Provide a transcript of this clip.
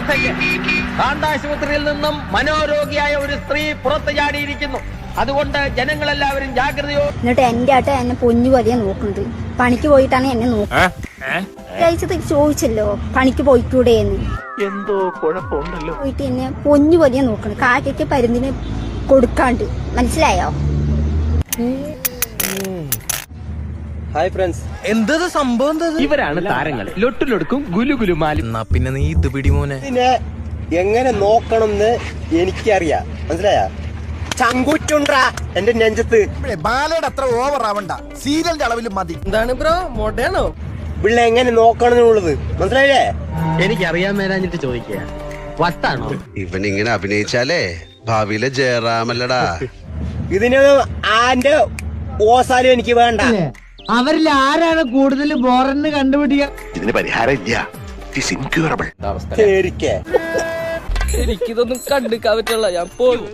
ശ്രദ്ധയ്ക്ക്. കാണ്ടാശുപത്രിയിൽ നിന്നും മനോരോഗിയായ ഒരു സ്ത്രീ പുറത്തു ചാടിയിരിക്കുന്നു. അതുകൊണ്ട് ജനങ്ങളെല്ലാവരും ജാഗ്രതയോ. എന്നിട്ട് എന്റെ ആട്ട എന്നെ പൊന്നു പതിയെ നോക്കുന്നത്. പണിക്ക് പോയിട്ടാണ് എന്നെ നോക്കുന്നത്. ചോദിച്ചല്ലോ പണിക്ക് പോയിക്കൂടെയെന്ന്. എന്തോ കുഴപ്പമുണ്ടല്ലോ. പോയിട്ട് എന്നെ പൊന്നു പതിയെ നോക്കണം. കാക്കയ്ക്ക് പരുന്തിന് കൊടുക്കാണ്ട്. മനസ്സിലായോ? Hi friends. എന്തത് സംഭവം? ഇവരാണ് താരങ്ങൾ. ലൊട്ടിലൊടുക്കും ഗുലുഗുലുമാലും. എന്നാ പിന്നെ നീ ഇത് പിടി മോനെ. ഇതിനെ എങ്ങനെ നോക്കണമെന്ന് എനിക്കറിയാം. മനസ്സിലായ? ചങ്കൂറ്റുണ്ടാ എന്റെ നെഞ്ചത്ത്. ബാലയുടെ അത്ര ഓവർ ആവണ്ട, സീരിയലിന്റെ അളവിൽ മതി. എന്താണ് ബ്രോ, മോഡേണോ? പിള്ളേ എങ്ങനെ നോക്കണം എന്നുള്ളത് മനസ്സിലായില്ലേ? എനിക്കറിയാൻ മേലാഞ്ഞിട്ട് ചോദിക്കുക, വട്ടാണോ ഇവൻ ഇങ്ങനെ അഭിനയിച്ചാലേ ഭാവിയിലെ ജയറാമല്ലടാ. ഇതിന് ആന്റെ ഓസാലും എനിക്ക് വേണ്ട. അവരിൽ ആരാണ് കൂടുതൽ ബോറന്ന് കണ്ടുപിടിക്കുക? ഇതിന് പരിഹാരം ഇല്ല. ശരിക്കേ എനിക്കിതൊന്നും കണ്ടുക്കാൻ പറ്റുള്ള. ഞാൻ പോകും.